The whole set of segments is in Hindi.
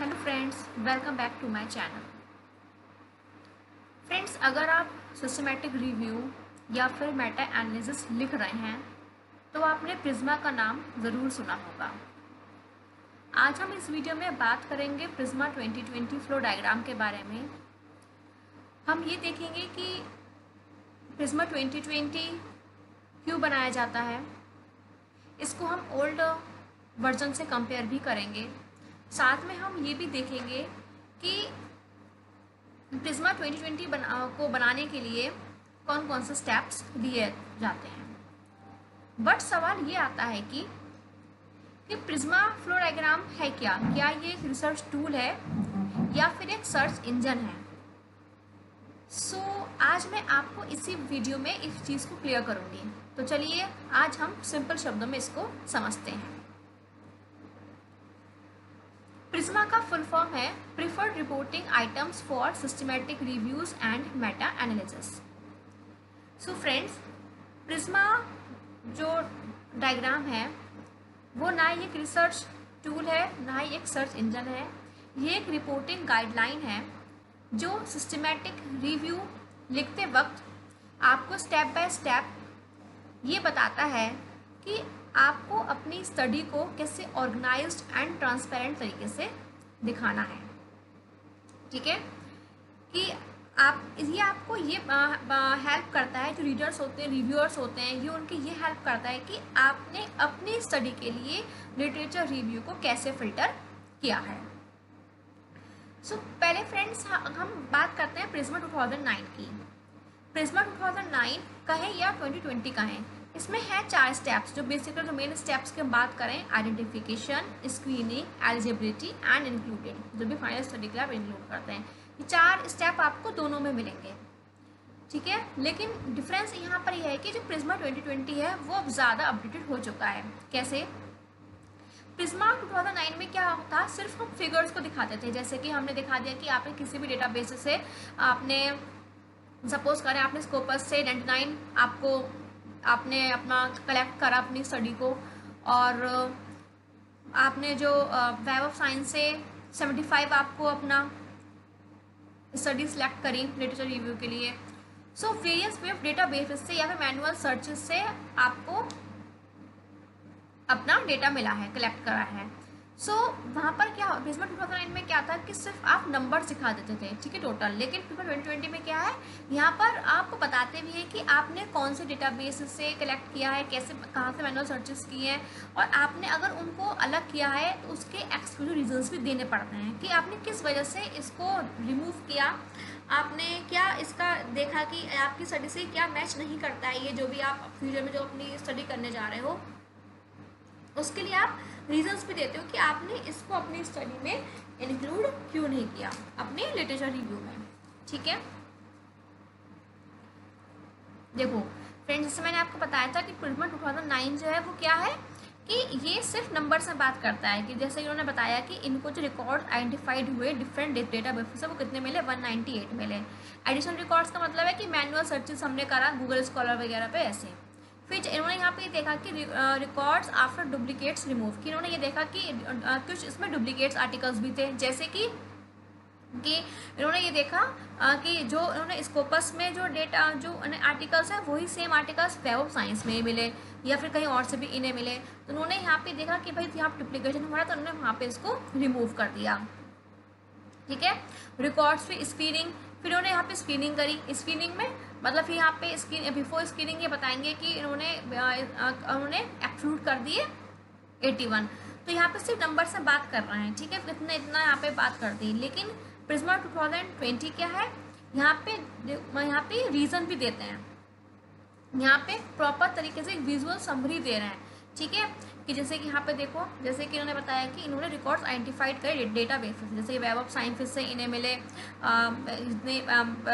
Hello friends, welcome back to my channel. Friends, अगर आप सिस्टमैटिक रिव्यू या फिर मेटा एनालिसिस लिख रहे हैं तो आपने प्रिज्मा का नाम ज़रूर सुना होगा। आज हम इस वीडियो में बात करेंगे प्रिज्मा 2020 फ्लो डायग्राम के बारे में। हम ये देखेंगे कि प्रिज्मा 2020 क्यों बनाया जाता है, इसको हम ओल्ड वर्जन से कंपेयर भी करेंगे। साथ में हम ये भी देखेंगे कि प्रिज्मा 2020 को बनाने के लिए कौन कौन से स्टेप्स लिए जाते हैं। बट सवाल ये आता है कि प्रिज्मा फ्लो डायग्राम है क्या ये एक रिसर्च टूल है या फिर एक सर्च इंजन है। आज मैं आपको इसी वीडियो में इस चीज़ को क्लियर करूँगी। तो चलिए आज हम सिंपल शब्दों में इसको समझते हैं। प्रिज्मा का फुल फॉर्म है preferred reporting items for systematic reviews and Meta analysis. So friends, Prisma जो डायग्राम है वो ना ही एक रिसर्च टूल है ना ही एक सर्च इंजन है। ये एक रिपोर्टिंग गाइडलाइन है जो सिस्टमैटिक रिव्यू लिखते वक्त आपको स्टेप बाय स्टेप ये बताता है कि आपको अपनी स्टडी को कैसे ऑर्गेनाइज्ड एंड ट्रांसपेरेंट तरीके से दिखाना है। ठीक है कि ये आपको ये हेल्प करता है, जो रीडर्स होते हैं, रिव्यूअर्स होते हैं, ये उनकी ये हेल्प करता है कि आपने अपनी स्टडी के लिए लिटरेचर रिव्यू को कैसे फिल्टर किया है। पहले फ्रेंड्स हम बात करते हैं प्रिज्मा 2009 की। प्रिज्मा 2009 का है या 2020 का है। इसमें है 4 स्टेप्स, जो बेसिकली जो मेन स्टेप्स की हम बात करें, identification, screening, eligibility and included, जो भी फाइनल स्टडी के लिए आप इंक्लूड करते हैं। ये 4 स्टेप आपको दोनों में मिलेंगे। ठीक है, लेकिन डिफरेंस यहाँ पर यह है कि जो प्रिज्मा 2020 है वो अब ज़्यादा अपडेटेड हो चुका है। कैसे? प्रिज्मा 2009 में क्या था, सिर्फ हम फिगर्स को दिखाते थे। जैसे कि हमने दिखा दिया कि आपने किसी भी डेटाबेस से आपने सपोज करें आपने स्कोपस से 99 आपने अपना कलेक्ट करा अपनी स्टडी को, और आपने जो वेब ऑफ साइंस से 75 आपको अपना स्टडी सिलेक्ट करी लिटरेचर रिव्यू के लिए। वेरियस वे ऑफ डेटाबेस से या फिर मैनुअल सर्चेस से आपको अपना डेटा मिला है, कलेक्ट करा है। वहाँ पर क्या प्रिज्मा 2009 में क्या था कि सिर्फ आप नंबर सिखा देते थे, ठीक है, टोटल। लेकिन प्रिज्मा 2020 में क्या है, यहाँ पर आपको बताते भी हैं कि आपने कौन से डेटाबेस से कलेक्ट किया है, कैसे कहाँ से मैनुअल सर्चेस किए हैं, और आपने अगर उनको अलग किया है तो उसके एक्सक्लूसिव रीजंस भी देने पड़ते हैं कि आपने किस वजह से इसको रिमूव किया, आपने क्या इसका देखा कि आपकी स्टडी से क्या मैच नहीं करता है, ये जो भी आप फ्यूचर में जो अपनी स्टडी करने जा रहे हो उसके लिए आप रीजंस भी देते हो कि आपने इसको अपनी स्टडी में इंक्लूड क्यों नहीं किया अपने लिटरेचर रिव्यू में। ठीक है, देखो फ्रेंड्स, जैसे मैंने आपको बताया था कि प्रिज्मा 2009 जो है वो क्या है कि ये सिर्फ नंबर से बात करता है। कि जैसे इन्होंने बताया कि इनको जो रिकॉर्ड आइडेंटिफाइड हुए डिफरेंट डेटाबेस से वो कितने मिले, 198 मिले। एडिशनल रिकॉर्ड्स का मतलब है कि मैनुअल सर्चेस हमने करा गूगल स्कॉलर वगैरह पे ऐसे। फिर इन्होंने यहाँ पे देखा कि रिकॉर्ड्स आफ्टर डुप्लीकेट्स रिमूव, कि इन्होंने ये देखा कि कुछ इसमें डुप्लीकेट्स आर्टिकल्स भी थे। जैसे कि इन्होंने ये देखा कि जो इन्होंने स्कोपस में जो डेटा जो आर्टिकल्स हैं वही same articles web of science में मिले या फिर कहीं और से भी इन्हें मिले। तो उन्होंने यहाँ पे देखा कि भाई यहाँ डुप्लीकेशन हो रहा है, तो उन्होंने वहाँ पे इसको रिमूव कर दिया। ठीक है, रिकॉर्ड्स पे स्क्रीनिंग, फिर उन्होंने यहाँ पे स्क्रीनिंग करी। स्क्रीनिंग में मतलब यहाँ पे बिफोर स्क्रीनिंग ये बताएंगे कि इन्होंने एक्सक्लूड कर दिए 81। तो यहाँ पे सिर्फ नंबर से बात कर रहे हैं। ठीक है, इतना यहाँ पे बात कर दी। लेकिन प्रिज्मा 2020 क्या है, यहाँ पे रीज़न भी देते हैं, यहाँ पे प्रॉपर तरीके से विजुअल समरी दे रहे हैं। ठीक है, कि जैसे कि यहाँ पे देखो, जैसे कि इन्होंने बताया कि इन्होंने रिकॉर्ड्स आइडेंटिफाइड करे डेटाबेस, जैसे वेब ऑफ साइंस से इन्हें मिले इतने,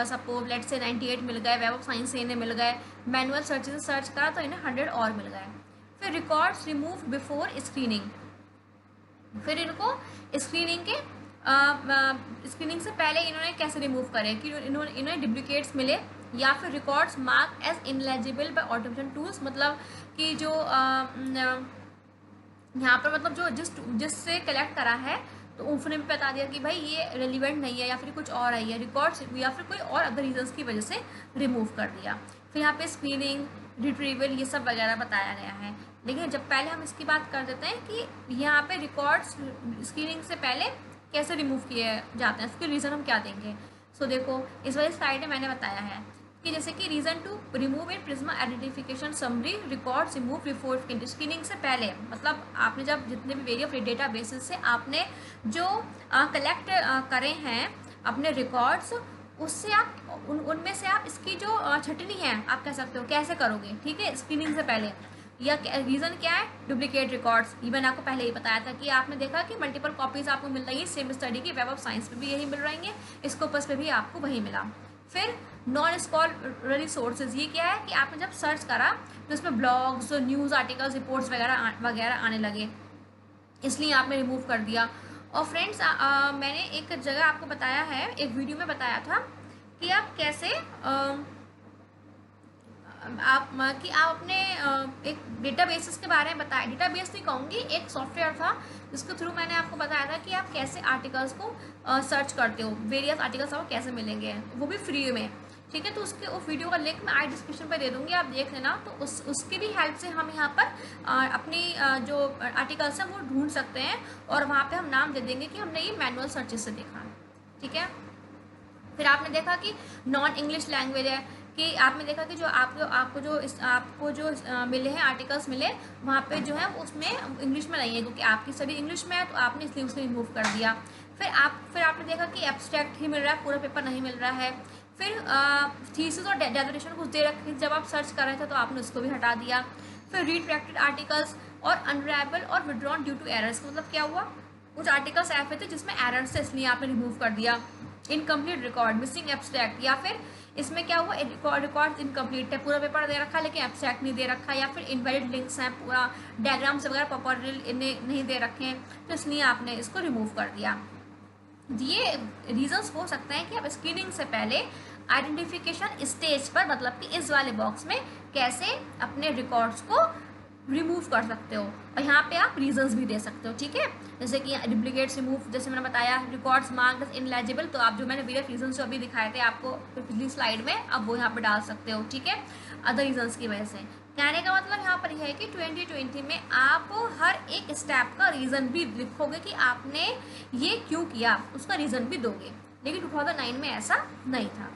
सपोज लेट से 98 मिल गए, वेब ऑफ साइंस से इन्हें मिल गए, मैनुअल सर्च से सर्च करा तो इन्हें 100 और मिल गए। फिर रिकॉर्ड्स रिमूव बिफोर स्क्रीनिंग, फिर इनको स्क्रीनिंग से पहले इन्होंने कैसे रिमूव करे कि इन्हें डुप्लीकेट्स मिले या फिर records mark as ineligible by automation tools, मतलब कि जो यहाँ पर मतलब जो जिससे कलेक्ट करा है तो उसने भी बता दिया कि भाई ये रेलिवेंट नहीं है या फिर कुछ और आई है रिकॉर्ड्स, या फिर कोई और अदर रीजंस की वजह से रिमूव कर दिया। फिर यहाँ पे स्क्रीनिंग, रिट्रीवल, ये सब वगैरह बताया गया है। लेकिन जब पहले हम इसकी बात कर देते हैं कि यहाँ पे रिकॉर्ड्स स्क्रीनिंग से पहले कैसे रिमूव किए जाते हैं, उसके रीज़न हम क्या देंगे। सो देखो इस वाली स्लाइड में मैंने बताया है कि जैसे कि reason to remove in PRISMA identification summary records remove before screening से पहले, मतलब आपने जब जितने भी वेरियस डेटा बेसिस से आपने जो कलेक्ट करे हैं अपने रिकॉर्ड्स, उससे आप उनमें से आप इसकी जो छटनी है आप कह सकते हो कैसे करोगे, ठीक है, स्क्रीनिंग से पहले। या रीज़न क्या है, डुप्लीकेट रिकॉर्ड्स। ये मैंने आपको पहले ही बताया था कि आपने देखा कि मल्टीपल कॉपीज़ आपको मिल रही है सेम स्टडी की, वेब ऑफ साइंस पे भी यही मिल रही है, स्कोपस पे भी आपको वही मिला। फिर नॉन स्कॉलरली सोर्सेज, ये क्या है कि आपने जब सर्च करा तो उसमें ब्लॉग्स, न्यूज़ आर्टिकल्स, रिपोर्ट्स वगैरह आने लगे, इसलिए आपने रिमूव कर दिया। और फ्रेंड्स मैंने एक जगह आपको बताया है, एक वीडियो में बताया था कि आप कैसे आप अपने एक डेटाबेसेस के बारे में बताया, डेटाबेस नहीं कहूँगी, एक सॉफ्टवेयर था जिसके थ्रू मैंने आपको बताया था कि आप कैसे आर्टिकल्स को सर्च करते हो, वेरियस आर्टिकल्स आपको कैसे मिलेंगे, वो भी फ्री में, ठीक है। तो उस वीडियो का लिंक मैं आई डिस्क्रिप्शन पे दे दूँगी, आप देख लेना। तो उसकी भी हेल्प से हम यहाँ पर अपनी जो आर्टिकल्स हैं वो ढूंढ सकते हैं, और वहाँ पर हम नाम दे देंगे कि हमने ये मैनुअल सर्चेस से देखा, ठीक है। फिर आपने देखा कि नॉन इंग्लिश लैंग्वेज है, कि आपने देखा कि जो आपको जो मिले हैं आर्टिकल्स मिले, वहाँ पे जो है उसमें इंग्लिश में नहीं है, क्योंकि आपकी स्टडी इंग्लिश में है तो आपने इसलिए उसको रिमूव कर दिया। फिर आपने देखा कि एब्स्ट्रैक्ट ही मिल रहा है, पूरा पेपर नहीं मिल रहा है। फिर थीसिस और डेजर्टेशन कुछ दे रखे जब आप सर्च कर रहे थे तो आपने उसको भी हटा दिया। फिर रीट्रैक्टेड आर्टिकल्स और अनरेबल और विड्रॉन ड्यू टू एरर्स, मतलब क्या हुआ, कुछ आर्टिकल्स ऐसे थे जिसमें एरर्स थे इसलिए आपने रिमूव कर दिया। इनकम्प्लीट रिकॉर्ड, मिसिंग एब्स्ट्रैक्ट, या फिर इसमें क्या हुआ, रिकॉर्ड इनकम्प्लीट है, पूरा पेपर दे रखा है लेकिन एब्स्ट्रैक्ट नहीं दे रखा, या फिर इनवैलिड लिंक्स हैं, पूरा डायग्राम्स वगैरह प्रॉपरली नहीं दे रखे हैं, तो इसलिए आपने इसको रिमूव कर दिया। ये रीजंस हो सकते हैं कि आप स्क्रीनिंग से पहले आइडेंटिफिकेशन स्टेज पर, मतलब कि इस वाले बॉक्स में कैसे अपने रिकॉर्ड्स को रिमूव कर सकते हो, और यहाँ पे आप रीजंस भी दे सकते हो, ठीक है। जैसे कि डुप्लीकेट्स रिमूव, जैसे मैंने बताया, रिकॉर्ड्स मार्क्ड एज इनएलिजिबल, तो आप जो मैंने वेरियस रीजंस जो अभी दिखाए थे आपको पिछली स्लाइड में, अब वो यहाँ पे डाल सकते हो, ठीक है, अदर रीजंस की वजह से। कहने का मतलब यहाँ पर यह है कि 2020 में आप हर एक स्टेप का रीज़न भी लिखोगे कि आपने ये क्यों किया, उसका रीज़न भी दोगे, लेकिन 2009 में ऐसा नहीं था।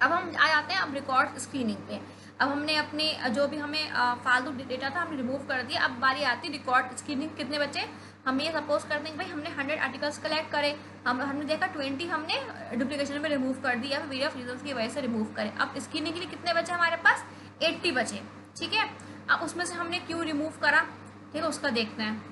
अब हम आ जाते हैं अब रिकॉर्ड स्क्रीनिंग पे। अब हमने अपने जो भी हमें फालतू डेटा था हमने रिमूव कर दिया। अब बारी आती है रिकॉर्ड स्क्रीनिंग, कितने बचे, हम ये सपोज करते हैं कि भाई हमने 100 आर्टिकल्स कलेक्ट करे, हमने देखा 20 हमने डुप्लीकेशन में रिमूव कर दिया, फिर वेरियस रीजंस की वजह से रिमूव करें। अब स्क्रीनिंग के लिए कितने बचे हमारे पास, 80 बचे, ठीक है। अब उसमें से हमने क्यों रिमूव करा, ठीक है, उसका देखते हैं।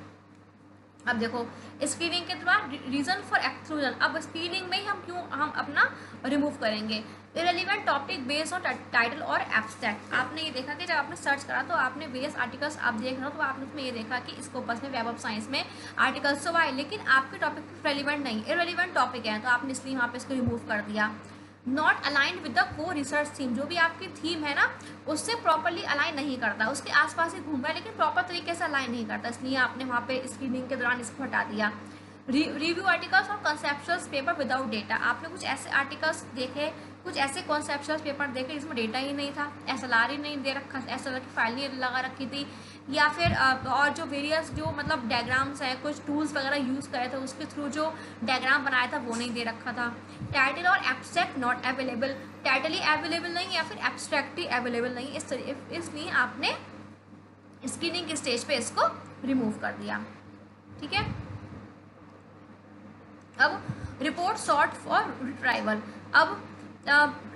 अब देखो स्क्रीनिंग के दौरान रीजन फॉर एक्सक्लूजन, अब स्क्रीनिंग में ही हम अपना रिमूव करेंगे। Irrelevant topic based on title और एब्स्ट्रैक्ट, आपने ये देखा कि जब आपने सर्च करा तो आपने वेरियस आर्टिकल्स आप देख रहे हो तो आपने उसमें ये देखा कि स्कोपस में, वेब ऑफ साइंस में आर्टिकल्स तो आए लेकिन आपके टॉपिक रेलिवेंट नहीं, इरेलीवेंट टॉपिक है, तो आपने इसलिए यहाँ पे इसको रिमूव कर दिया। नॉट अलाइंड विद द को रिसर्च थीम, जो भी आपकी थीम है ना उससे प्रॉपरली अलाइन नहीं करता, उसके आसपास ही घूम रहा है लेकिन प्रॉपर तरीके से अलाइन नहीं करता, इसलिए आपने वहाँ पे स्क्रीनिंग के दौरान इसको हटा दिया। रिव्यू आर्टिकल्स और कंसेप्चुअल पेपर विदाउट डेटा, आपने कुछ ऐसे आर्टिकल्स देखे, कुछ ऐसे कॉन्सेप्चुअल पेपर देखे जिसमें डेटा ही नहीं था, एसएलआर ही नहीं दे रखा, एसएलआर की फाइल नहीं लगा रखी थी, या फिर और जो वेरियस जो मतलब डायग्राम्स हैं, कुछ टूल्स वगैरह यूज़ करे थे उसके थ्रू जो डायग्राम बनाया था वो नहीं दे रखा था। टाइटल और abstract not available, title he available नहीं या फिर एब्स्ट्रैक्ट ही अवेलेबल नहीं, इसलिए आपने स्क्रीनिंग के स्टेज पे इसको रिमूव कर दिया, ठीक है। अब रिपोर्ट सॉर्ट फॉर रिट्राइवल, अब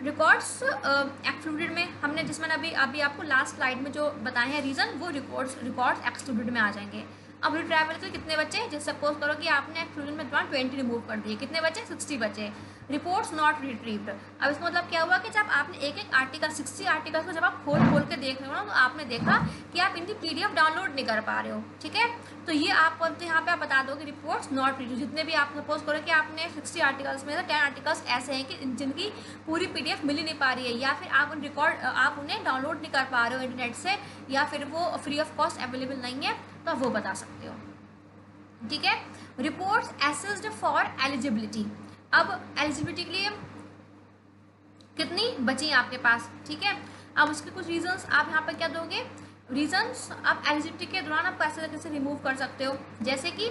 रिकॉर्ड्स एक्सक्लूडेड में हमने जिसमें अभी आपको लास्ट स्लाइड में जो बताए हैं रीज़न, वो रिकॉर्ड्स एक्सक्लूडेड में आ जाएंगे। अब रिट्राइवल के कितने बचे, जैसे सपोज करो कि आपने एक्सक्लूजन में 20 रिमूव कर दिए, कितने बचे, 60 बचे। रिपोर्ट्स नॉट रिट्रीव्ड, अब इसका मतलब क्या हुआ कि जब आपने एक आर्टिकल 60 आर्टिकल्स को जब आप खोल के देख रहे हो ना तो आपने देखा कि आप इनकी PDF डाउनलोड नहीं कर पा रहे हो, ठीक है। तो ये आप तो यहाँ पे आप बता दो कि रिपोर्ट्स नॉट रिट्रीव्ड, जितने भी आप सपोज करो कि आपने 60 आर्टिकल्स में से 10 आर्टिकल्स ऐसे हैं कि जिनकी पूरी PDF मिल ही नहीं पा रही है, या फिर आप उन्हें डाउनलोड नहीं कर पा रहे हो इंटरनेट से, या फिर वो फ्री ऑफ कॉस्ट अवेलेबल नहीं है, तो वो बता सकते हो। ठीक है। रिपोर्ट्स एसेस्ड फॉर एलिजिबिलिटी, अब एलिजिबिलिटी के लिए कितनी बची हैं आपके पास, ठीक है। अब उसके कुछ रीजंस आप यहाँ पर क्या दोगे, रीजंस आप एलिजिबिलिटी के दौरान आप कैसे तरीके से रिमूव कर सकते हो, जैसे कि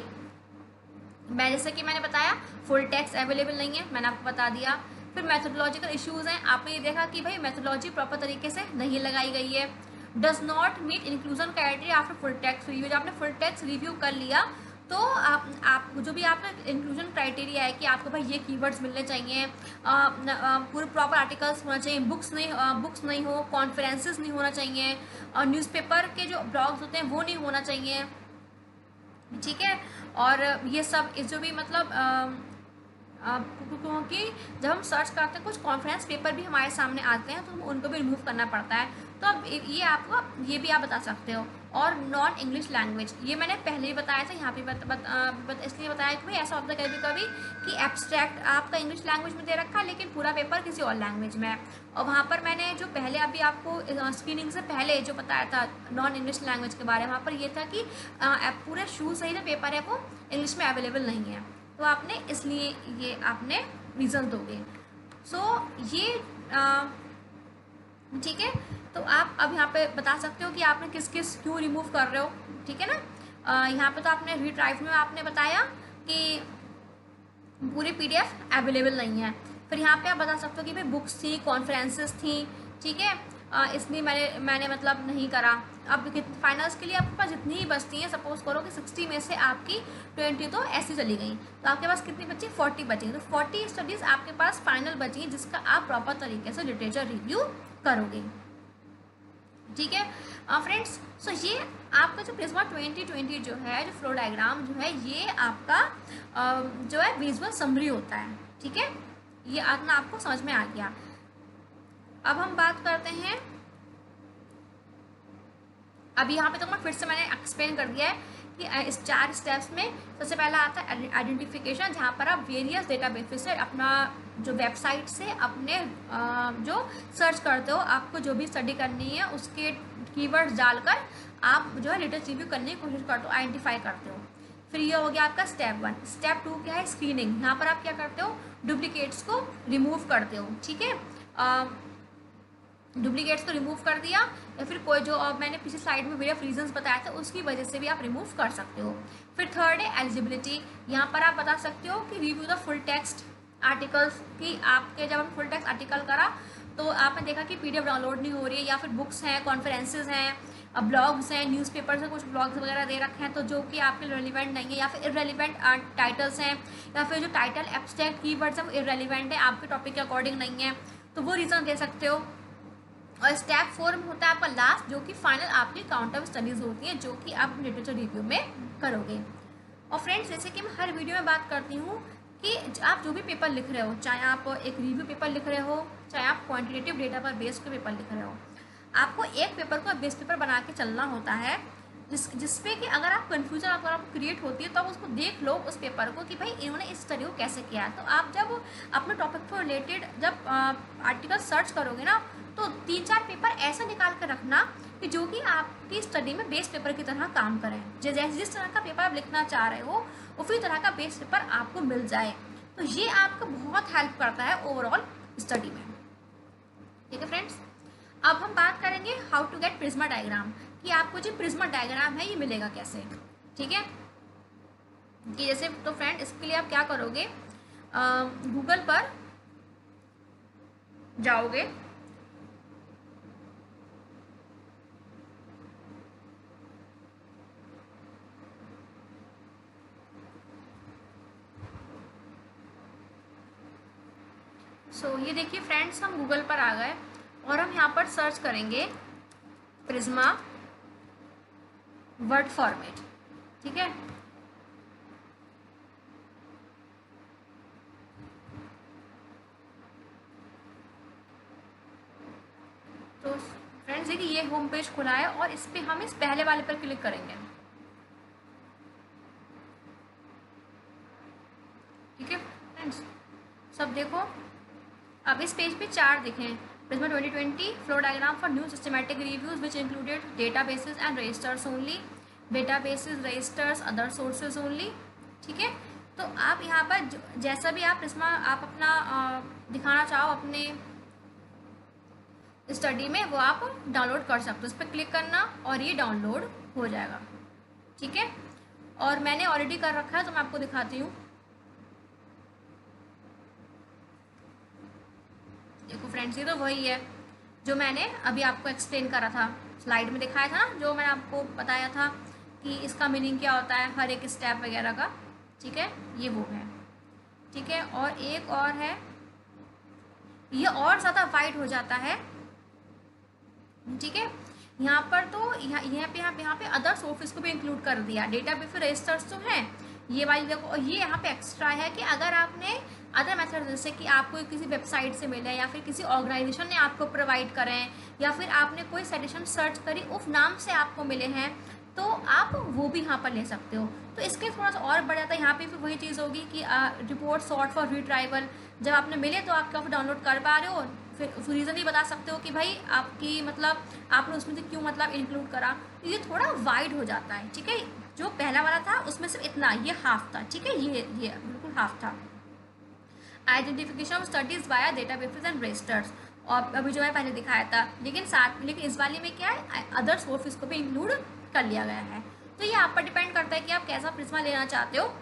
मैंने बताया फुल टेक्स्ट अवेलेबल नहीं है, मैंने आपको बता दिया। फिर मैथोडोलॉजिकल इश्यूज हैं, आपने ये देखा कि भाई मैथोडोलॉजी प्रॉपर तरीके से नहीं लगाई गई है। Does not meet inclusion criteria after full text review, जब आपने फुल टेक्स्ट रिव्यू कर लिया तो आप जो भी आपका इंक्लूजन क्राइटेरिया है कि आपको भाई ये कीवर्ड्स मिलने चाहिए, पूरे प्रॉपर आर्टिकल्स होना चाहिए, बुक्स नहीं हो, कॉन्फ्रेंसेस नहीं होना चाहिए, और न्यूज़पेपर के जो ब्लॉग्स होते हैं वो नहीं होना चाहिए, ठीक है। और ये सब इस जो भी मतलब क्योंकि जब हम सर्च करते हैं कुछ कॉन्फ्रेंस पेपर भी हमारे सामने आते हैं तो उनको भी रिमूव करना पड़ता है, तो अब ये आपको ये भी आप बता सकते हो। और नॉन इंग्लिश लैंग्वेज, ये मैंने पहले ही बताया था, यहाँ पे इसलिए बताया कि भाई ऐसा होता है कभी कभी कि एब्स्ट्रैक्ट आपका इंग्लिश लैंग्वेज में दे रखा है लेकिन पूरा पेपर किसी और लैंग्वेज में है, और वहाँ पर मैंने जो पहले अभी आपको स्क्रीनिंग से पहले जो बताया था नॉन इंग्लिश लैंग्वेज के बारे में, वहाँ पर ये था कि पूरा शू सही जो पेपर है वो इंग्लिश में अवेलेबल नहीं है, तो आपने इसलिए ये आपने रीज़न दोगे। सो ये ठीक है, तो आप अब यहाँ पे बता सकते हो कि आपने किस किस क्यों रिमूव कर रहे हो, ठीक है ना। यहाँ पे तो आपने रीड्राइव में आपने बताया कि पूरी पीडीएफ अवेलेबल नहीं है, फिर यहाँ पे आप बता सकते हो कि भाई बुक्स थी, कॉन्फ्रेंसेस थी, ठीक है, इसलिए मैंने मतलब नहीं करा। अब फाइनल्स के लिए आपके पास जितनी ही बचती हैं, सपोज करो कि 60 में से आपकी 20 तो ऐसी चली गई, तो आपके पास कितनी बची, 40 बची, तो 40 स्टडीज़ आपके पास फाइनल बची हैं जिसका आप प्रॉपर तरीके से लिटरेचर रिव्यू करोगे, ठीक है। फ्रेंड्स, सो ये आपका जो प्रिज्मा 2020 जो है, जो फ्लो डायग्राम जो है, ये आपका जो है विजुअल समरी होता है, ठीक है, ये आतना आपको समझ में आ गया। अब हम बात करते हैं, अभी यहाँ पे तो मैं फिर से मैंने एक्सप्लेन कर दिया है कि इस 4 स्टेप्स में सबसे पहला आता है आइडेंटिफिकेशन, जहाँ पर आप वेरियस डेटाबेस से अपना जो वेबसाइट से अपने जो सर्च करते हो, आपको जो भी स्टडी करनी है उसके कीवर्ड्स डालकर आप जो है लिटरेचर रिव्यू करने की कोशिश करते हो, आइडेंटिफाई करते हो। फिर ये हो गया आपका स्टेप 1। स्टेप 2 क्या है, स्क्रीनिंग, यहाँ पर आप क्या करते हो, डुप्लीकेट्स को रिमूव करते हो, ठीक है। डुप्लीकेट्स को रिमूव कर दिया, या फिर कोई जो मैंने पिछली स्लाइड में वेरियस रीजंस बताया था उसकी वजह से भी आप रिमूव कर सकते हो। फिर थर्ड है एलिजिबिलिटी, यहाँ पर आप बता सकते हो कि review the full text articles की, आपके जब हम फुल टेक्स्ट आर्टिकल करा तो आपने देखा कि पीडीएफ डाउनलोड नहीं हो रही है, या फिर बुक्स हैं, कॉन्फ्रेंसेज हैं, ब्लॉग्स हैं, न्यूज़पेपर से कुछ ब्लॉग्स वगैरह दे रखे हैं तो जो कि आपके रेलिवेंट नहीं है, या फिर इरेलीवेंट टाइटल्स हैं, या फिर जो टाइटल एब्स्ट्रैक्ट कीवर्ड्स हैं वो इरेलीवेंट है, आपके टॉपिक के अकॉर्डिंग नहीं है, तो वो रीज़न दे सकते हो। और स्टेप 4 में होता है आपका लास्ट, जो कि फाइनल आपकी काउंट ऑफ स्टडीज़ होती हैं जो कि आप लिटरेचर रिव्यू में करोगे। और फ्रेंड्स, जैसे कि मैं हर वीडियो में बात करती हूँ कि आप जो भी पेपर लिख रहे हो, चाहे आप एक रिव्यू पेपर लिख रहे हो, चाहे आप क्वांटिटेटिव डेटा पर बेस्ड के पेपर लिख रहे हो, आपको एक पेपर को बेस्ट पेपर बना के चलना होता है, जिसपे कि अगर आप कन्फ्यूजन अगर आपको क्रिएट होती है तो आप उसको देख लो उस पेपर को कि भाई इन्होंने इस स्टडी को कैसे किया है। तो आप जब अपने टॉपिक पर रिलेटेड जब आर्टिकल सर्च करोगे ना, तो 3-4 पेपर ऐसा निकाल कर रखना कि जो कि आपकी स्टडी में बेस पेपर की तरह काम करें, जिस तरह का पेपर आप लिखना चाह रहे हो उसी तरह का बेस पेपर आपको मिल जाए, तो ये आपको बहुत हेल्प करता है ओवरऑल स्टडी में, ठीक है फ्रेंड्स। अब हम बात करेंगे how to get PRISMA diagram, कि आपको जो प्रिज्मा डायग्राम है ये मिलेगा कैसे, ठीक है। कि जैसे तो फ्रेंड, इसके लिए आप क्या करोगे, गूगल पर जाओगे, ये देखिए फ्रेंड्स, हम गूगल पर आ गए और हम यहाँ पर सर्च करेंगे प्रिज्मा वर्ड फॉर्मेट, ठीक है। तो फ्रेंड्स देखिए, ये होम पेज खुला है और इस पे हम इस पहले वाले पर क्लिक करेंगे, ठीक है फ्रेंड्स। सब देखो, अब इस पेज पे 4 दिखें, PRISMA 2020 flow diagram for new systematic reviews which included databases and registers only, databases, registers, other sources only. ठीक है, तो आप यहाँ पर जैसा भी आप प्रिज्मा आप अपना दिखाना चाहो अपने स्टडी में, वो आप डाउनलोड कर सकते हो। उस पर क्लिक करना और ये डाउनलोड हो जाएगा। ठीक है, और मैंने ऑलरेडी कर रखा है तो मैं आपको दिखाती हूँ। देखो फ्रेंड्स, ये तो वही है जो मैंने अभी आपको एक्सप्लेन करा था, स्लाइड में दिखाया था ना, जो मैंने आपको बताया था कि इसका मीनिंग क्या होता है, हर एक स्टेप वगैरह का। ठीक है, ये वो है। ठीक है, और एक और है, ये और ज़्यादा वाइड हो जाता है। ठीक है, यहाँ पर तो यहाँ पे अदर सोर्सेज को भी इंक्लूड कर दिया। डेटाबेस रजिस्टर्स तो हैं, ये वाली देखो, और ये यहाँ पे एक्स्ट्रा है कि अगर आपने अदर मेथड, जैसे कि आपको किसी वेबसाइट से मिले या फिर किसी ऑर्गेनाइजेशन ने आपको प्रोवाइड करें या फिर आपने कोई सजेशन सर्च करी उस नाम से आपको मिले हैं, तो आप वो भी यहाँ पर ले सकते हो। तो इसके थोड़ा सा और बढ़ जाता है। यहाँ पे फिर वही चीज़ होगी कि रिपोर्ट सॉर्ट फॉर रिट्राइवल, जब आपने मिले तो आप क्या डाउनलोड कर पा रहे हो, फिर रीज़न भी बता सकते हो कि भाई आपकी मतलब आपने उसमें से क्यों मतलब इंक्लूड करा। तो ये थोड़ा वाइड हो जाता है। ठीक है, जो पहला वाला था उसमें सिर्फ इतना, ये हाफ था। ठीक है, ये बिल्कुल हाफ था। Identification of studies via databases and registers, और अभी जो मैं पहले दिखाया था, लेकिन इस वाले में क्या है, अदर सोर्सेज को भी इंक्लूड कर लिया गया है। तो ये आप पर डिपेंड करता है कि आप कैसा प्रिज्मा लेना चाहते हो,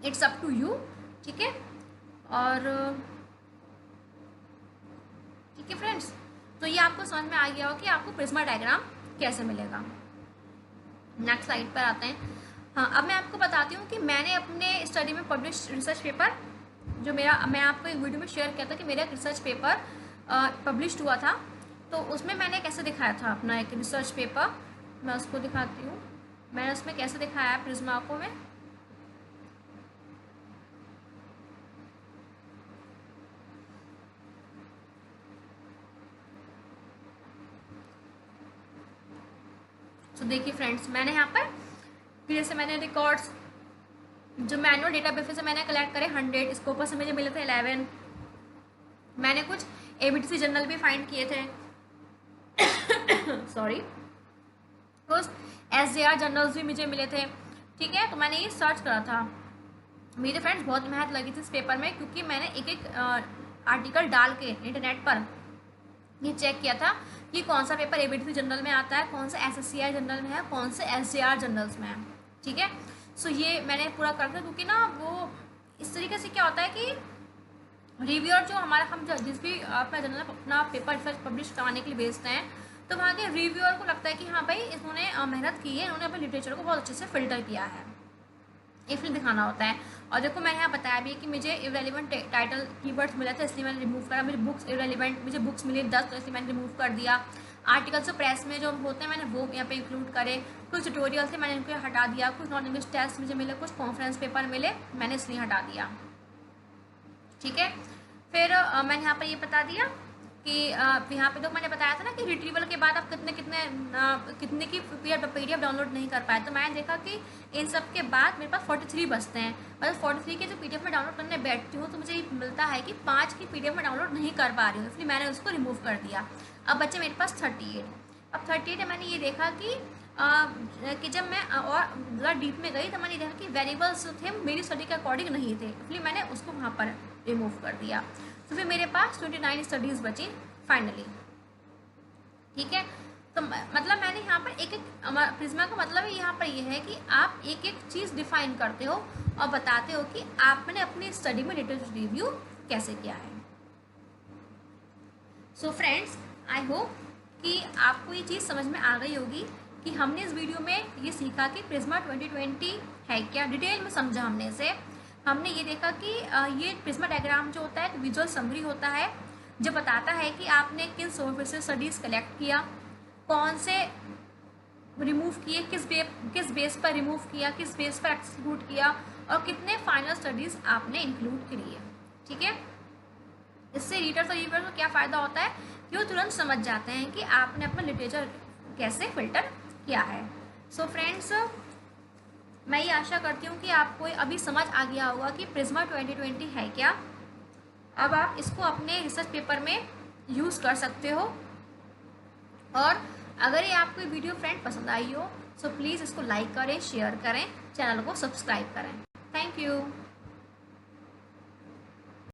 इट्स अप टू यू। ठीक है, और ठीक है फ्रेंड्स, तो ये आपको समझ में आ गया हो कि आपको प्रिज्मा डायग्राम कैसे मिलेगा। नेक्स्ट स्लाइड पर आते हैं। हाँ, अब मैं आपको बताती हूँ कि मैंने अपने स्टडी में पब्लिश रिसर्च पेपर, जो मैं आपको एक वीडियो में शेयर किया था कि मेरा एक रिसर्च पेपर पब्लिश हुआ था, तो उसमें मैंने कैसे दिखाया था अपना एक रिसर्च पेपर। मैं उसको दिखाती हूँ, मैंने उसमें कैसे दिखाया है प्रिज्मा को मैं। तो देखिए फ्रेंड्स, मैंने यहाँ पर जैसे मैंने रिकॉर्ड्स जो मैनुअल डेटाबेस से मैंने कलेक्ट करे 100, स्कोपस से मुझे मिले थे 11। मैंने कुछ एबीटीसी जर्नल भी फाइंड किए थे सॉरी, कुछ एसजेआर जर्नल्स भी मुझे मिले थे। ठीक है, तो मैंने ये सर्च करा था। मेरे फ्रेंड्स बहुत मेहनत लगी थी इस पेपर में, क्योंकि मैंने एक एक आर्टिकल डाल के इंटरनेट पर ये चेक किया था कि कौन सा पेपर एबीटीसी जर्नल में आता है, कौन सा एसएससीआई जर्नल में है, कौन से एसजेआर जर्नल्स में है। ठीक है, सो ये मैंने पूरा कर दिया, क्योंकि ना वो इस तरीके से क्या होता है कि रिव्यूअर जो हमारा हम जिस भी अपना जर्नल अपना पेपर रिसर्च पब्लिश कराने के लिए भेजते हैं, तो वहाँ के रिव्यूअर को लगता है कि हाँ भाई इन्होंने मेहनत की है, इन्होंने अपने लिटरेचर को बहुत अच्छे से फिल्टर किया है, इसलिए दिखाना होता है। और देखो मैंने यहाँ बताया भी कि मुझे इरेलीवेंट टाइटल कीवर्ड्स मिला था, इसलिए मैंने रिमूव करा। मुझे बुक्स इरेलीवेंट, मुझे बुक्स मिली 10, तो इसलिए मैंने रिमूव कर दिया। आर्टिकल्स जो प्रेस में जो होते हैं मैंने वो यहाँ पे इंक्लूड करे। कुछ ट्यूटोरियल थे मैंने इनको हटा दिया। कुछ नॉन इंग्लिश टेस्ट मुझे मिले, कुछ कॉन्फ्रेंस पेपर मिले, मैंने इसलिए हटा दिया। ठीक है, फिर मैंने यहाँ पर ये बता दिया कि यहाँ पे तो मैंने बताया था ना कि रिट्रीवल के बाद आप कितने की पीडीएफ डाउनलोड नहीं कर पाए। तो मैंने देखा कि इन सब के बाद मेरे पास 43 बचते हैं। मतलब 43 के जो पीडीएफ में डाउनलोड करने बैठती हूँ तो मुझे ये मिलता है कि 5 की पीडीएफ में डाउनलोड नहीं कर पा रही हूँ, इसलिए मैंने उसको रिमूव कर दिया। अब बच्चे मेरे पास 38। अब 38 में मैंने ये देखा कि जब मैं और ज़रा डीप में गई तो मैंने देखा कि वेरिएबल्स थे मेरी स्टडी के अकॉर्डिंग नहीं थे, इसलिए मैंने उसको वहाँ पर रिमूव कर दिया। तो फिर मेरे पास 29 स्टडीज़ बची फाइनली। ठीक है, तो मतलब मैंने यहाँ पर एक एक प्रिज्मा का मतलब यहाँ पर ये है कि आप एक एक चीज़ डिफाइन करते हो और बताते हो कि आपने अपनी स्टडी में लिटरेचर रिव्यू कैसे किया है। सो फ्रेंड्स, आई होप कि आपको ये चीज़ समझ में आ गई होगी कि हमने इस वीडियो में ये सीखा कि प्रिज्मा 2020 है क्या, डिटेल में समझा हमने इसे। हमने ये देखा कि ये प्रिज्मा डायग्राम जो होता है एक विजुअल समरी होता है जो बताता है कि आपने किन सोर्स से स्टडीज़ कलेक्ट किया, कौन से रिमूव किए, किस बेस पर रिमूव किया, किस बेस पर एक्सक्लूड किया और कितने फाइनल स्टडीज़ आपने इंक्लूड करी है। ठीक है, इससे रीडर्स और रिव्यूअर्स को क्या फ़ायदा होता है कि वो तुरंत समझ जाते हैं कि आपने अपना लिटरेचर कैसे फिल्टर किया है। सो फ्रेंड्स, मैं ये आशा करती हूँ कि आपको अभी समझ आ गया होगा कि प्रिज्मा 2020 है क्या। अब आप इसको अपने रिसर्च पेपर में यूज़ कर सकते हो। और अगर ये आपको वीडियो फ्रेंड पसंद आई हो सो प्लीज़ इसको लाइक करें, शेयर करें, चैनल को सब्सक्राइब करें। Thank you.